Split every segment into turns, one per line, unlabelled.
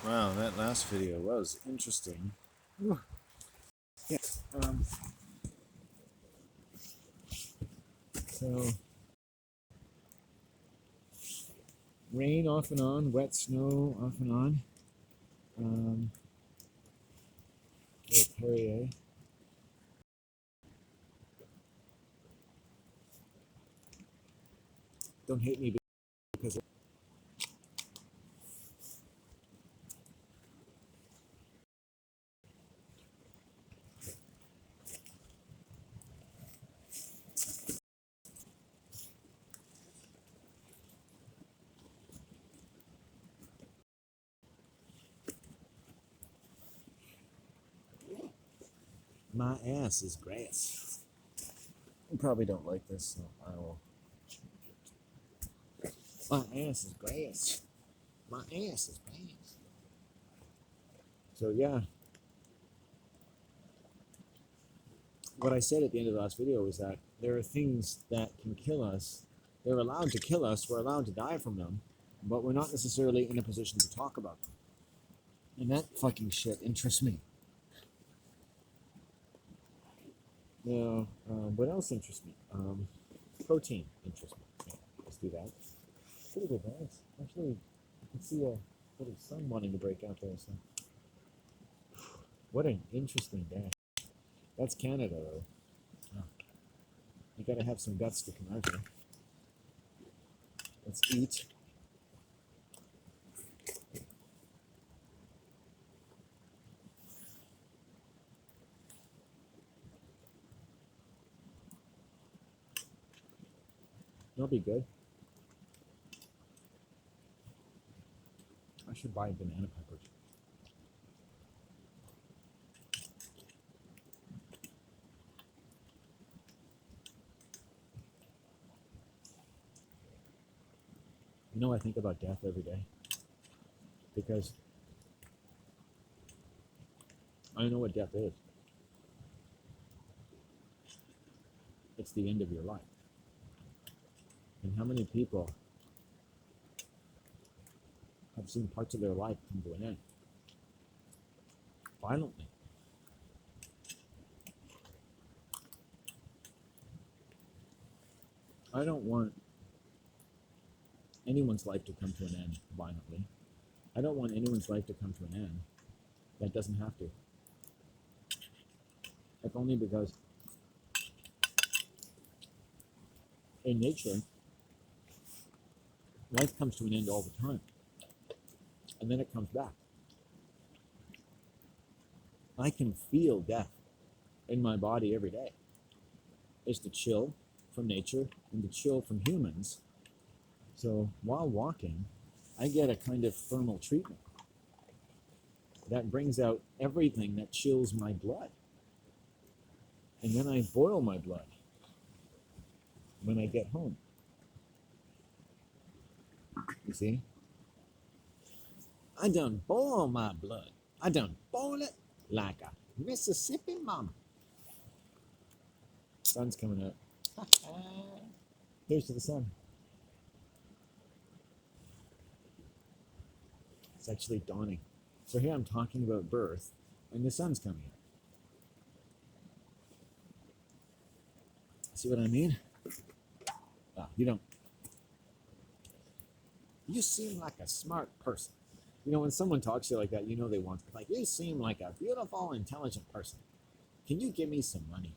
Wow, that last video was interesting. Whew. Yeah. Um, so, rain off and on, wet snow off and on. Little Perrier. Don't hate me because my ass is grass. You probably don't like this, so I will. My ass is grass. My ass is grass. So yeah, what I said at the end of the last video was that there are things that can kill us. They're allowed to kill us. We're allowed to die from them, but we're not necessarily in a position to talk about them. And that fucking shit interests me. Now, what else interests me? Protein interests me. Yeah, let's do that. Pretty good, guys. Actually, I can see a bit of sun wanting to break out there. So, what an interesting day. That's Canada, though. Oh, you gotta have some guts to come out here. Let's eat. That'll be good. I should buy banana peppers. You know, I think about death every day because I know what death is. It's the end of your life. And how many people have seen parts of their life come to an end violently? I don't want anyone's life to come to an end violently. I don't want anyone's life to come to an end that doesn't have to. If only because in nature, life comes to an end all the time. And then it comes back. I can feel death in my body every day. It's the chill from nature and the chill from humans. So while walking, I get a kind of thermal treatment that brings out everything that chills my blood. And then I boil my blood when I get home. You see? I done boil my blood. I done boil it like a Mississippi mama. Sun's coming up. Here's to the sun. It's actually dawning. So here I'm talking about birth, and the sun's coming up. See what I mean? Oh, you don't. You seem like a smart person. You know, when someone talks to you like that, you know they want, like, you seem like a beautiful, intelligent person. Can you give me some money?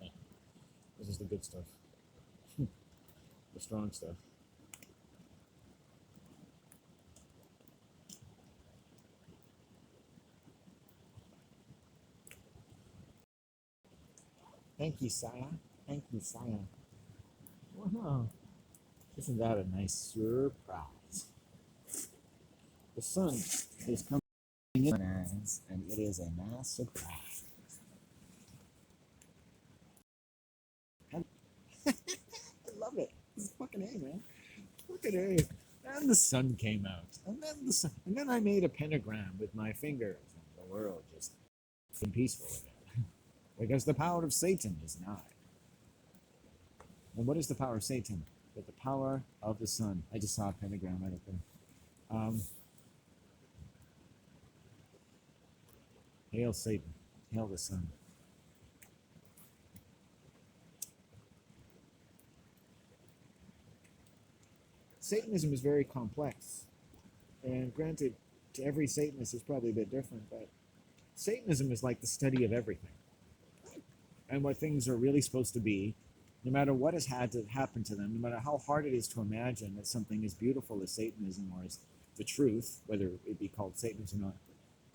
Yeah, this is the good stuff, the strong stuff. Thank you, sire. Thank you, sire. Wow. Isn't that a nice surprise? The sun is coming and it is a mass of grass. I love it. It's fucking A, man. Fucking A. And the sun came out, and then and then I made a pentagram with my fingers, and the world just seemed peaceful again, because the power of Satan is nigh. And what is the power of Satan? But the power of the sun. I just saw a pentagram right up there. Hail Satan. Hail the sun. Satanism is very complex. And granted, to every Satanist is probably a bit different, but Satanism is like the study of everything. And what things are really supposed to be, no matter what has had to happen to them, no matter how hard it is to imagine that something as beautiful as Satanism or as the truth, whether it be called Satanism or not,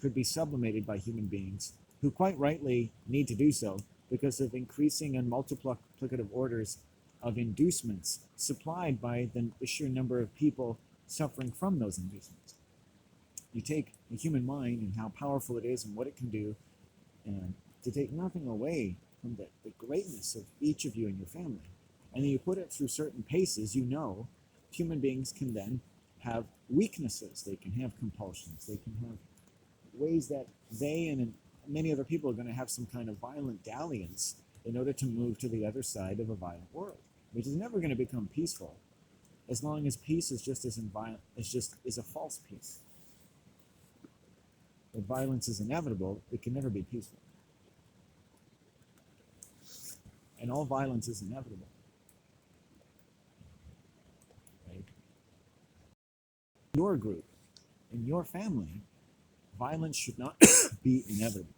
could be sublimated by human beings who quite rightly need to do so because of increasing and multiplicative orders of inducements supplied by the sheer number of people suffering from those inducements. You take the human mind and how powerful it is and what it can do, and to take nothing away from the greatness of each of you and your family. And then you put it through certain paces, you know, human beings can then have weaknesses. They can have compulsions. They can have ways that they and many other people are going to have some kind of violent dalliance in order to move to the other side of a violent world, which is never going to become peaceful as long as peace is just as inviolate, is a false peace. If violence is inevitable, it can never be peaceful. And all violence is inevitable. Right? Your group, in your family, violence should not be inevitable.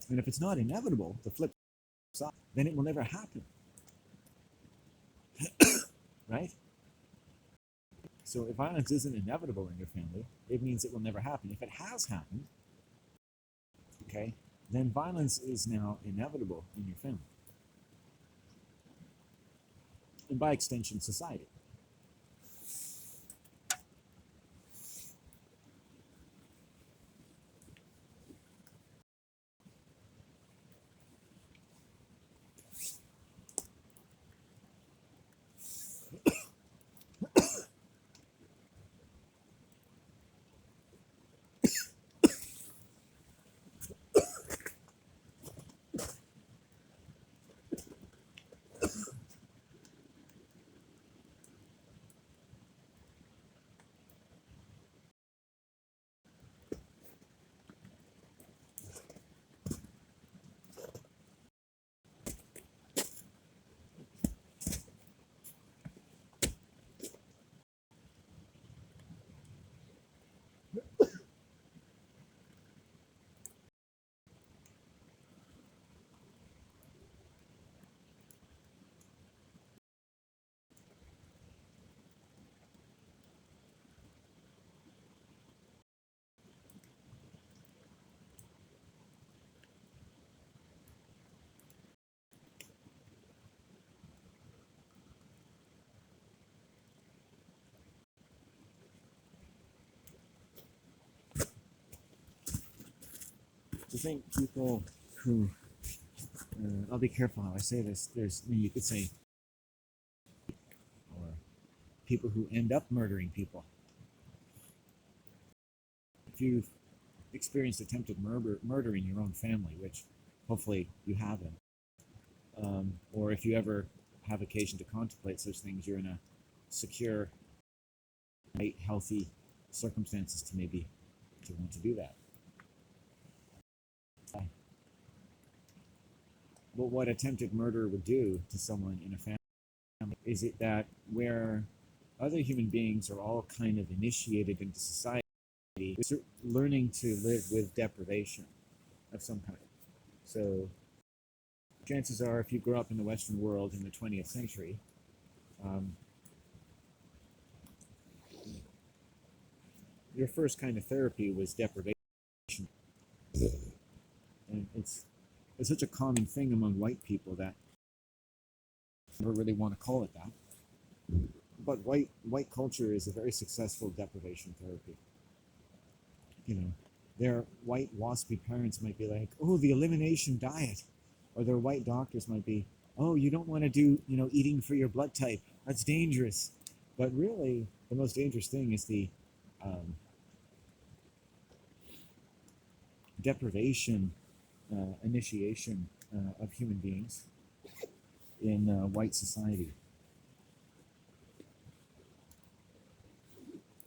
And if it's not inevitable, the flip side, then it will never happen. Right? So if violence isn't inevitable in your family, it means it will never happen. If it has happened, okay, then violence is now inevitable in your family. And by extension, society. To think people who, I'll be careful how I say this, you could say, or people who end up murdering people. If you've experienced attempted murder in your own family, which hopefully you haven't, or if you ever have occasion to contemplate such things, you're in a secure, healthy circumstances to maybe to want to do that. But what attempted murder would do to someone in a family is it that where other human beings are all kind of initiated into society, learning to live with deprivation of some kind. So chances are, if you grew up in the Western world in the 20th century, your first kind of therapy was deprivation. And it's such a common thing among white people that I never really want to call it that. but white culture is a very successful deprivation therapy. You know, their white waspy parents might be like, "Oh, the elimination diet," or their white doctors might be, "Oh, you don't want to do eating for your blood type. That's dangerous." But really, the most dangerous thing is the um, deprivation, initiation of human beings in white society.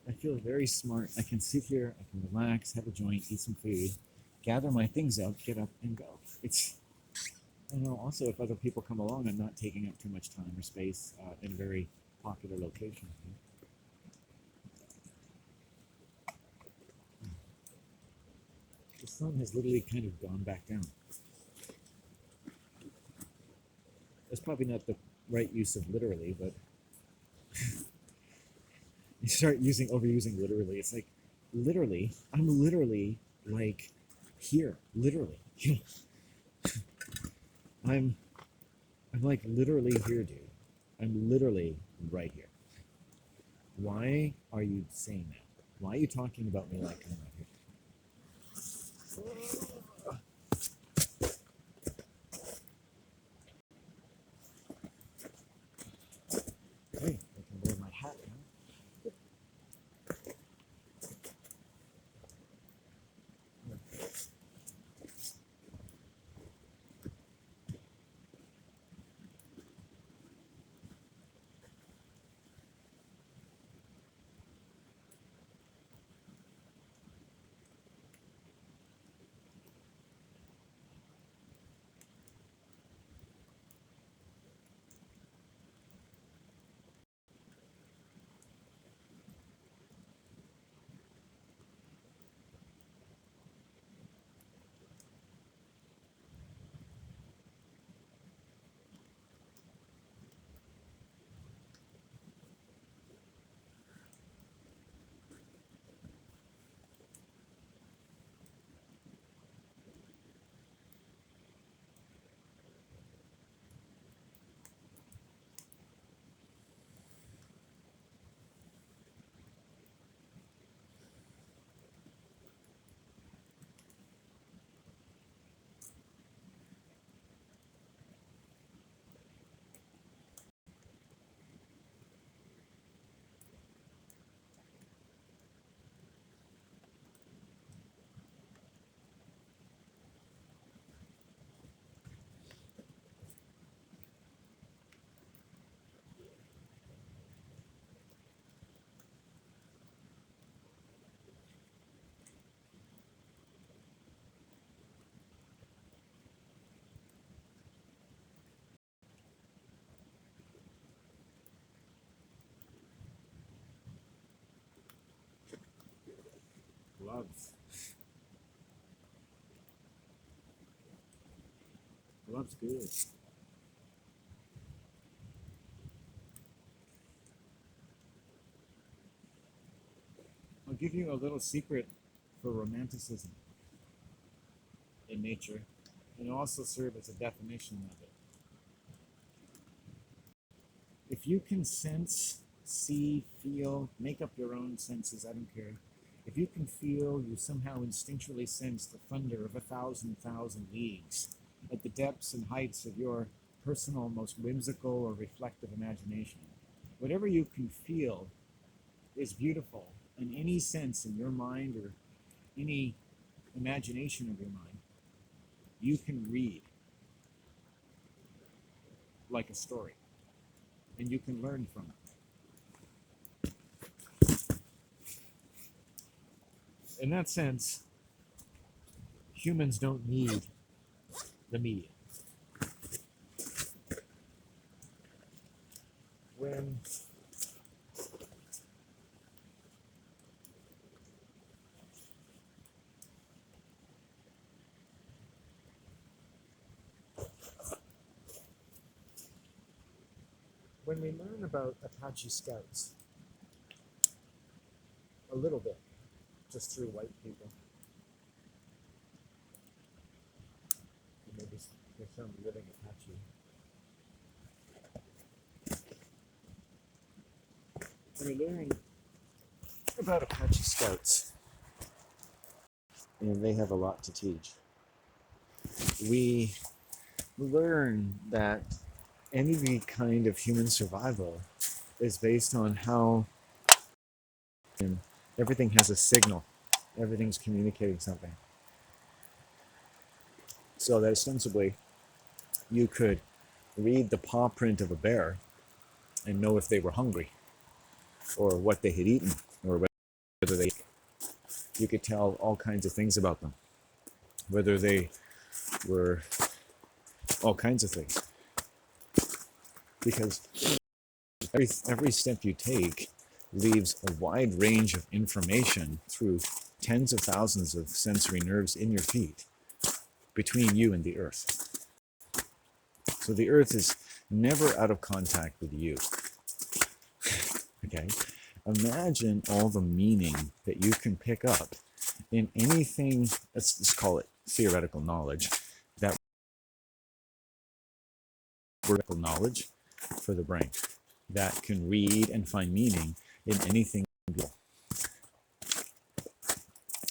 I feel very smart. I can sit here, I can relax, have a joint, eat some food, gather my things out, get up and go. It's, also if other people come along, I'm not taking up too much time or space in a very popular location. The sun has literally kind of gone back down. That's probably not the right use of literally, but you start overusing literally. It's like, literally, I'm literally like here, literally. I'm like literally here, dude. I'm literally right here. Why are you saying that? Why are you talking about me like I'm right here? Hey, I can wear my hat now. Gloves. Gloves good. I'll give you a little secret for romanticism in nature, and also serve as a definition of it. If you can sense, see, feel, make up your own senses, I don't care. If you can feel, you somehow instinctually sense the thunder of 1,000 leagues at the depths and heights of your personal, most whimsical or reflective imagination. Whatever you can feel is beautiful in any sense in your mind or any imagination of your mind. You can read like a story, and you can learn from it. In that sense, humans don't need the media. When we learn about Apache scouts, a little bit, just through white people, maybe there's some living Apache. we're learning about Apache Scouts. And they have a lot to teach. We learn that any kind of human survival is based on how everything has a signal. Everything's communicating something. So that ostensibly you could read the paw print of a bear and know if they were hungry or what they had eaten or whether they, you could tell all kinds of things about them, whether they were all kinds of things, because every step you take leaves a wide range of information through tens of thousands of sensory nerves in your feet between you and the earth. So the earth is never out of contact with you. Okay? Imagine all the meaning that you can pick up in anything, let's call it theoretical knowledge, that vertical knowledge for the brain that can read and find meaning in anything.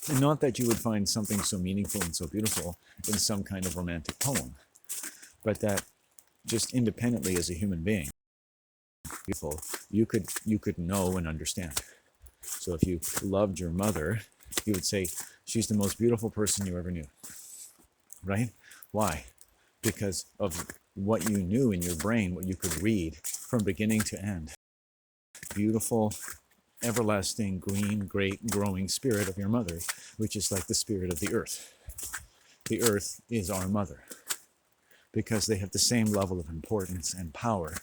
And not that you would find something so meaningful and so beautiful in some kind of romantic poem, but that just independently as a human being, beautiful, you could know and understand. So if you loved your mother, you would say, she's the most beautiful person you ever knew, right? Why? Because of what you knew in your brain, what you could read from beginning to end. Beautiful, everlasting, green, great, growing spirit of your mother, which is like the spirit of the earth. The earth is our mother because they have the same level of importance and power,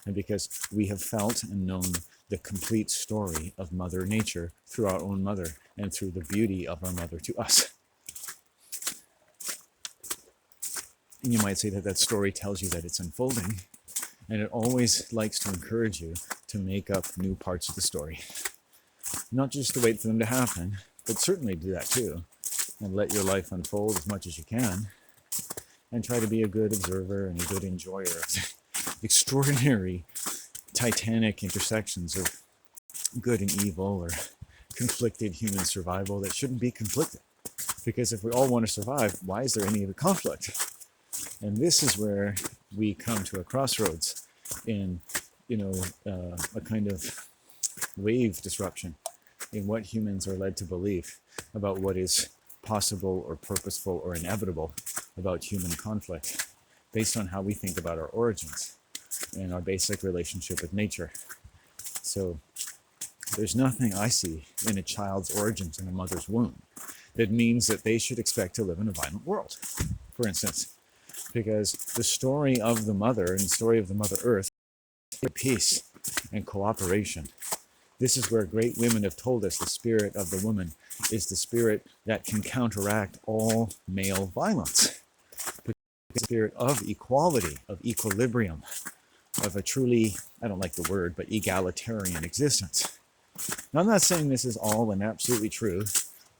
and because we have felt and known the complete story of Mother Nature through our own mother and through the beauty of our mother to us. And you might say that that story tells you that it's unfolding, and it always likes to encourage you to make up new parts of the story. Not just to wait for them to happen, but certainly do that too, and let your life unfold as much as you can, and try to be a good observer and a good enjoyer of the extraordinary titanic intersections of good and evil or conflicted human survival that shouldn't be conflicted. Because if we all want to survive, why is there any other conflict? And this is where we come to a crossroads in, a kind of wave disruption in what humans are led to believe about what is possible or purposeful or inevitable about human conflict, based on how we think about our origins and our basic relationship with nature. So there's nothing I see in a child's origins in a mother's womb that means that they should expect to live in a violent world, for instance, because the story of the mother and the story of the Mother Earth is peace and cooperation. This is where great women have told us the spirit of the woman is the spirit that can counteract all male violence. The spirit of equality, of equilibrium, of a truly, I don't like the word, but egalitarian existence. Now, I'm not saying this is all and absolutely true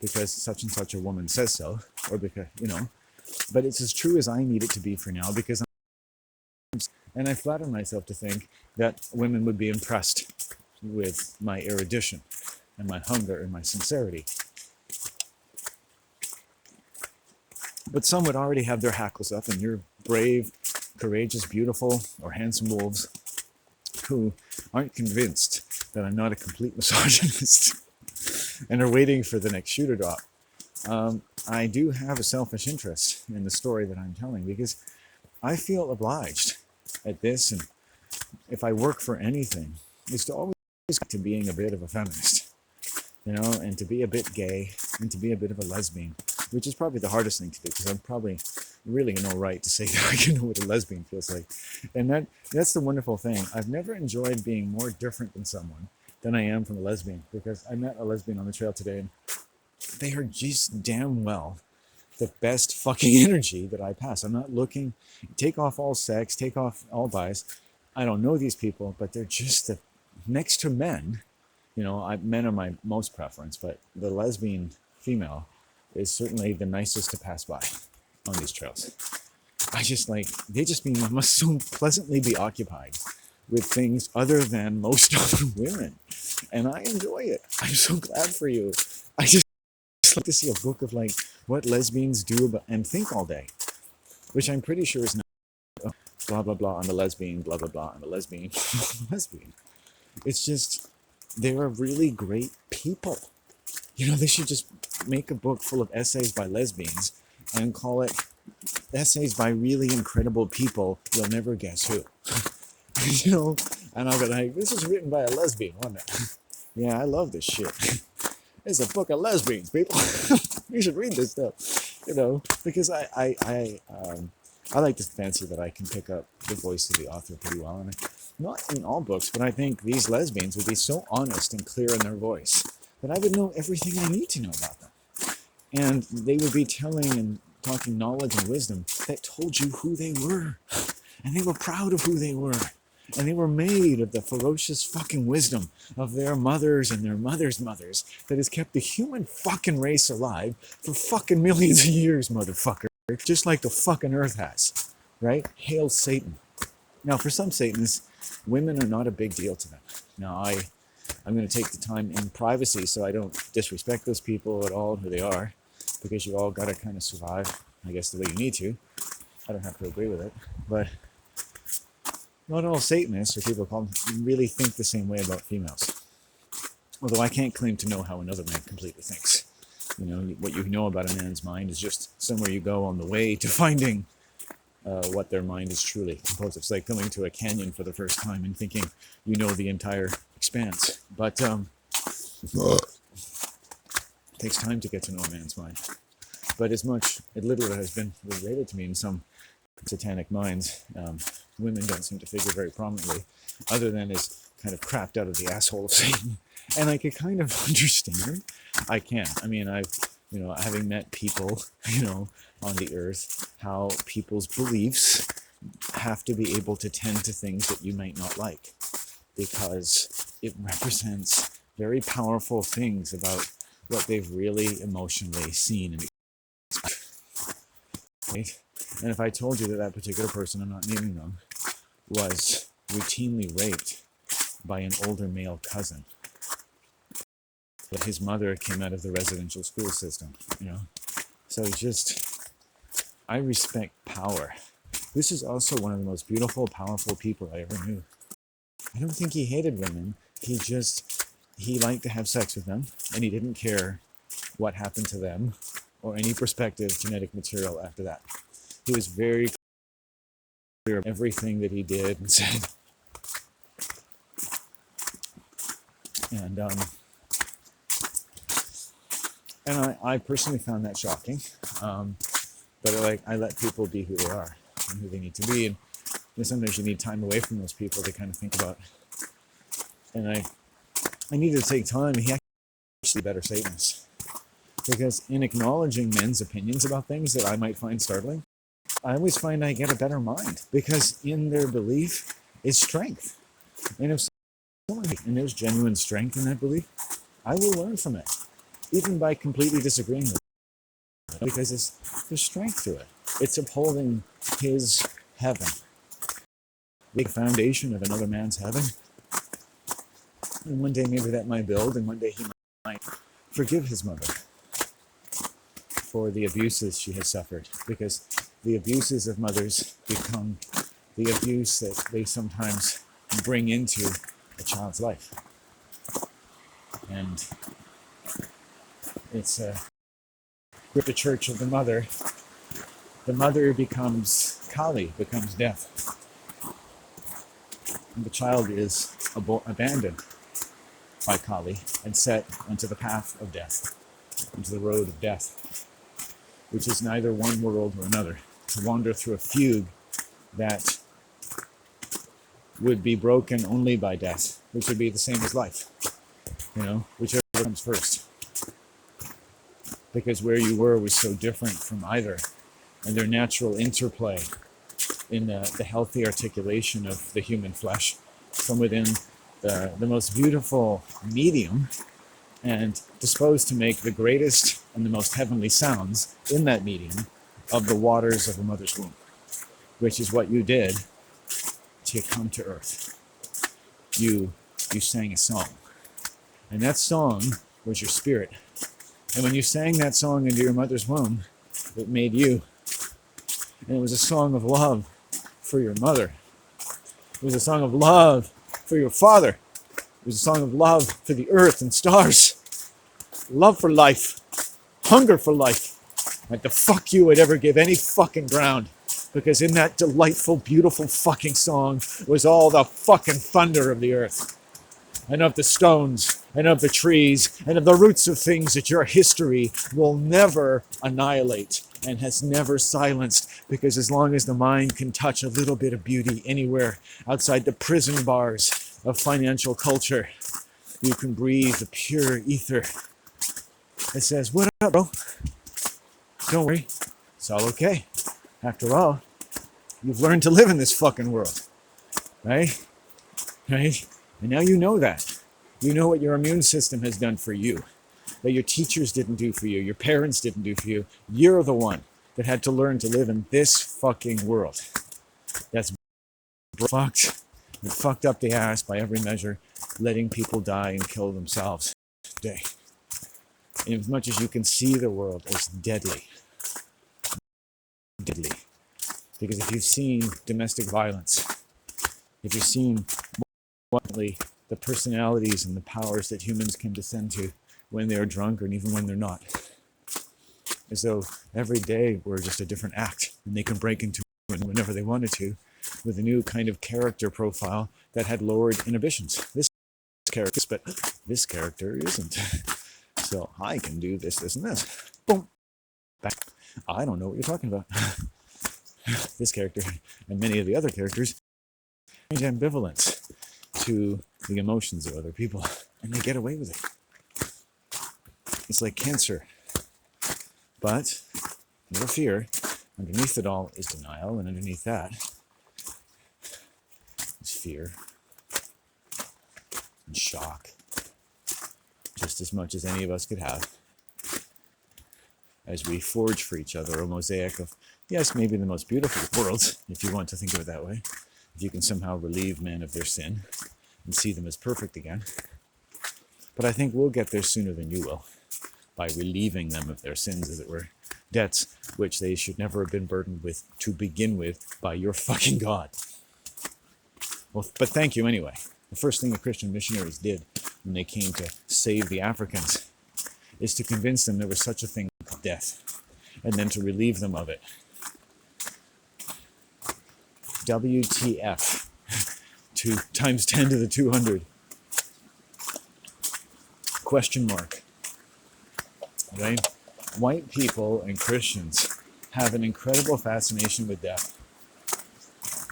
because such and such a woman says so, or because, but it's as true as I need it to be for now, because and I flatter myself to think that women would be impressed with my erudition and my hunger and my sincerity. But some would already have their hackles up, and you're brave, courageous, beautiful, or handsome wolves who aren't convinced that I'm not a complete misogynist and are waiting for the next shoe to drop. I do have a selfish interest in the story that I'm telling, because I feel obliged at this, and if I work for anything, is to always to being a bit of a feminist, and to be a bit gay, and to be a bit of a lesbian, which is probably the hardest thing to do, because I'm probably really no right to say that I know what a lesbian feels like. And that's the wonderful thing. I've never enjoyed being more different than someone than I am from a lesbian, because I met a lesbian on the trail today, and they are just damn well the best fucking energy that I pass. I'm not looking, take off all sex, take off all bias. I don't know these people, but they're just next to men. Men are my most preference, but the lesbian female is certainly the nicest to pass by on these trails. They just must so pleasantly be occupied with things other than most other women. And I enjoy it. I'm so glad for you. I just like to see a book of like what lesbians do about, and think all day, which I'm pretty sure is not blah, blah, blah, I'm a lesbian, blah, blah, blah, I'm a lesbian, lesbian. It's just, they're really great people. You know, they should just make a book full of essays by lesbians and call it Essays by Really Incredible People You'll Never Guess Who. You know, and I'll be like, this is written by a lesbian, wasn't it? Yeah, I love this shit. It's a book of lesbians, people. You should read this stuff, you know, because I like to fancy that I can pick up the voice of the author pretty well, and not in all books, but I think these lesbians would be so honest and clear in their voice that I would know everything I need to know about them, and they would be telling and talking knowledge and wisdom that told you who they were, and they were proud of who they were. And they were made of the ferocious fucking wisdom of their mothers and their mothers' mothers that has kept the human fucking race alive for fucking millions of years, motherfucker. Just like the fucking earth has, right? Hail Satan. Now, for some Satanists, women are not a big deal to them. Now, I'm going to take the time in privacy so I don't disrespect those people at all, who they are, because you all got to kind of survive, I guess, the way you need to. I don't have to agree with it, but not all Satanists, or people call them, really think the same way about females. Although I can't claim to know how another man completely thinks. You know, what you know about a man's mind is just somewhere you go on the way to finding what their mind is truly composed of. It's like going to a canyon for the first time and thinking you know the entire expanse. But it takes time to get to know a man's mind. But as much, it literally has been related to me in some satanic minds. Women don't seem to figure very prominently, other than as kind of crapped out of the asshole of Satan. And I could kind of understand. I can. I mean, having met people, on the earth, how people's beliefs have to be able to tend to things that you might not like, because it represents very powerful things about what they've really emotionally seen and experienced. Right? And if I told you that that particular person, I'm not naming them, was routinely raped by an older male cousin, that his mother came out of the residential school system, So I respect power. This is also one of the most beautiful, powerful people I ever knew. I don't think he hated women. He liked to have sex with them, and he didn't care what happened to them or any prospective genetic material after that. He was very clear of everything that he did and said. And I personally found that shocking. But I let people be who they are and who they need to be. And sometimes you need time away from those people to kind of think about. And I needed to take time. He actually better Satanist. Because in acknowledging men's opinions about things that I might find startling, I always find I get a better mind. Because in their belief is strength. And if and there's genuine strength in that belief, I will learn from it. Even by completely disagreeing with it. Because there's strength to it. It's upholding his heaven. The foundation of another man's heaven. And one day maybe that might build, and one day he might forgive his mother for the abuses she has suffered. Because the abuses of mothers become the abuse that they sometimes bring into a child's life. And it's with the church of the mother becomes Kali, becomes death. And the child is abandoned by Kali and set onto the path of death, into the road of death, which is neither one world or another, to wander through a fugue that would be broken only by death, which would be the same as life, whichever comes first. Because where you were was so different from either, and their natural interplay in the healthy articulation of the human flesh from within the most beautiful medium, and disposed to make the greatest and the most heavenly sounds in that medium of the waters of a mother's womb, which is what you did to come to earth. you sang a song. And that song was your spirit. And when you sang that song into your mother's womb, it made you. And it was a song of love for your mother. It was a song of love for your father. It was a song of love for the earth and stars. Love for life. Hunger for life. Like the fuck you would ever give any fucking ground. Because in that delightful, beautiful fucking song was all the fucking thunder of the earth. And of the stones, and of the trees, and of the roots of things that your history will never annihilate and has never silenced. Because as long as the mind can touch a little bit of beauty anywhere outside the prison bars of financial culture, you can breathe the pure ether that says, what up, bro? Don't worry, it's all okay. After all, you've learned to live in this fucking world, right? Right? And now you know that. You know what your immune system has done for you, that your teachers didn't do for you, your parents didn't do for you. You're the one that had to learn to live in this fucking world. That's fucked. And fucked up the ass by every measure, letting people die and kill themselves today. And as much as you can see the world as deadly. Deadly. Because if you've seen domestic violence, if you've seen the personalities and the powers that humans can descend to when they're drunk and even when they're not. As though every day we're just a different act and they can break into it whenever they wanted to with a new kind of character profile that had lowered inhibitions. This character, but this character isn't. So I can do this, this, and this. Boom. Back. I don't know what you're talking about. This character and many of the other characters change ambivalence to the emotions of other people, and they get away with it. It's like cancer. But never fear, underneath it all is denial, and underneath that is fear and shock, just as much as any of us could have, as we forge for each other a mosaic of, yes, maybe the most beautiful of worlds, if you want to think of it that way, if you can somehow relieve men of their sin and see them as perfect again. But I think we'll get there sooner than you will, by relieving them of their sins, as it were, debts which they should never have been burdened with to begin with by your fucking God. Well, but thank you anyway. The first thing the Christian missionaries did when they came to save the Africans is to convince them there was such a thing called death, and then to relieve them of it. WTF, to times 10 to the 200. Question mark. Right? White people and Christians have an incredible fascination with death,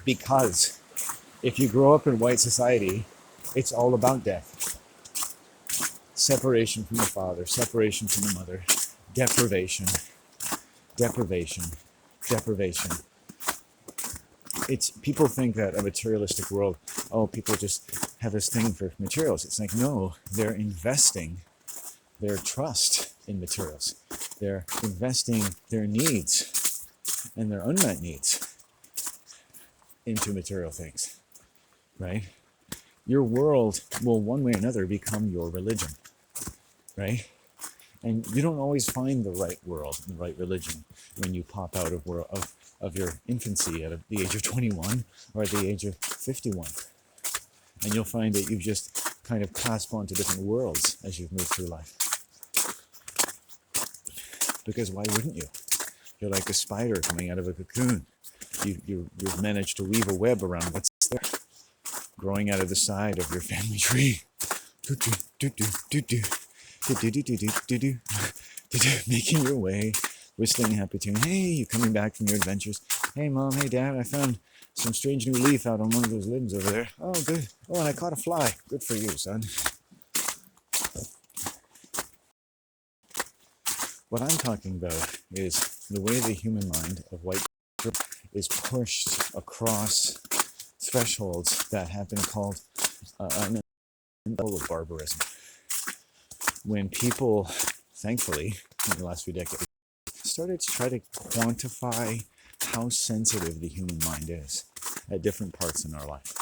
because if you grow up in white society, it's all about death. Separation from the father, separation from the mother, deprivation, deprivation, deprivation. It's, people think that a materialistic world, oh, people just have this thing for materials. It's like, no, they're investing their trust in materials. They're investing their needs and their unmet needs into material things, right? Your world will one way or another become your religion, right? And you don't always find the right world and the right religion when you pop out of your infancy at the age of 21 or at the age of 51. And you'll find that you've just kind of clasped onto different worlds as you've moved through life. Because why wouldn't you? You're like a spider coming out of a cocoon. You've managed to weave a web around what's there, growing out of the side of your family tree. Making your way, whistling a happy tune. Hey, you coming back from your adventures? Hey, Mom, hey, Dad, I found some strange new leaf out on one of those limbs over there. Oh, good. Oh, and I caught a fly. Good for you, son. What I'm talking about is the way the human mind of white people is pushed across thresholds that have been called an level of barbarism. When people, thankfully, in the last few decades, started to try to quantify how sensitive the human mind is at different parts in our life.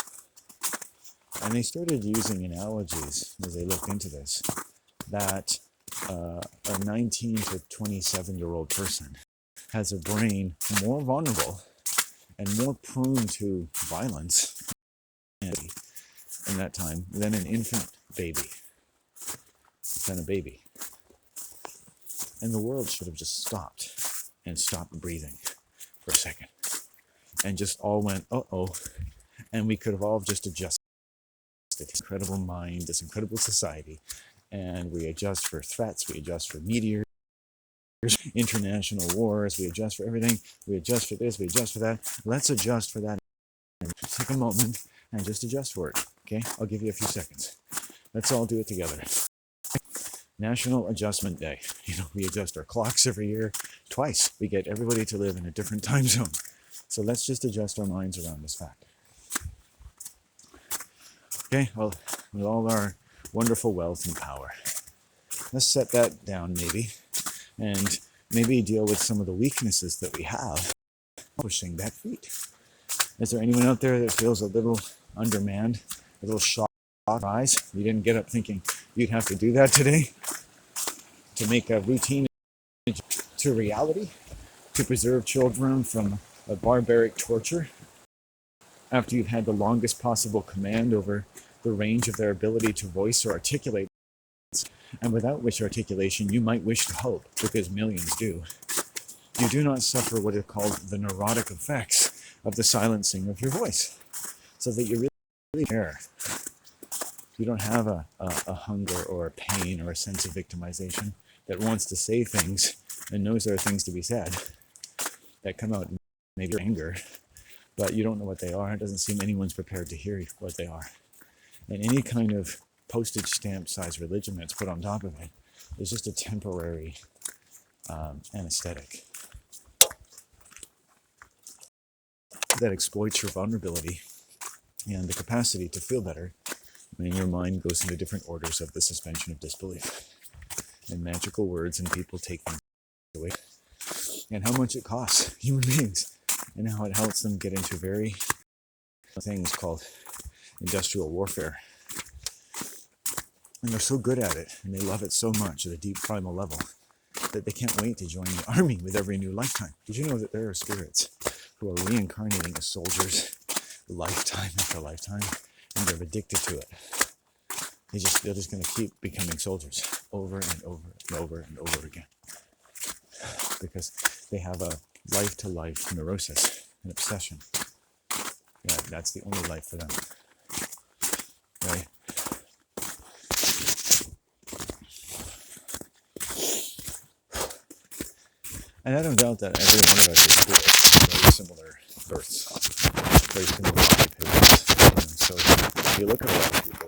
And they started using analogies as they looked into this, that a 19 to 27-year-old person has a brain more vulnerable and more prone to violence in that time than an infant baby, than a baby. And the world should have just stopped and stopped breathing for a second and just all went, uh-oh, and we could have all just adjusted this incredible mind, this incredible society, and we adjust for threats, we adjust for meteors, international wars, we adjust for everything, we adjust for this, we adjust for that. Let's adjust for that. Take a moment and just adjust for it, okay? I'll give you a few seconds. Let's all do it together. National Adjustment Day. You know, we adjust our clocks every year twice. We get everybody to live in a different time zone. So let's just adjust our minds around this fact. Okay, well, with all our wonderful wealth and power, let's set that down maybe, and maybe deal with some of the weaknesses that we have pushing that feat. Is there anyone out there that feels a little undermanned, a little shocked? Eyes? You didn't get up thinking you'd have to do that today to make a routine to reality, to preserve children from a barbaric torture after you've had the longest possible command over the range of their ability to voice or articulate, and without which articulation you might wish to hope, because millions do. You do not suffer what is called the neurotic effects of the silencing of your voice, so that you really care. You don't have a hunger or a pain or a sense of victimization that wants to say things and knows there are things to be said that come out maybe anger, but you don't know what they are. It doesn't seem anyone's prepared to hear what they are. And any kind of postage stamp size religion that's put on top of it is just a temporary anesthetic that exploits your vulnerability and the capacity to feel better when your mind goes into different orders of the suspension of disbelief. And magical words and people take things away. And how much it costs human beings. And how it helps them get into very things called industrial warfare. And they're so good at it, and they love it so much at a deep primal level, that they can't wait to join the army with every new lifetime. Did you know that there are spirits who are reincarnating as soldiers lifetime after lifetime? And they're addicted to it. They're just going to keep becoming soldiers over and over and over and over again, because they have a life-to-life neurosis, an obsession. Yeah, that's the only life for them. Right? And I don't doubt that every one of us is with very similar births, very similar occupations. And so if you look at a lot of people,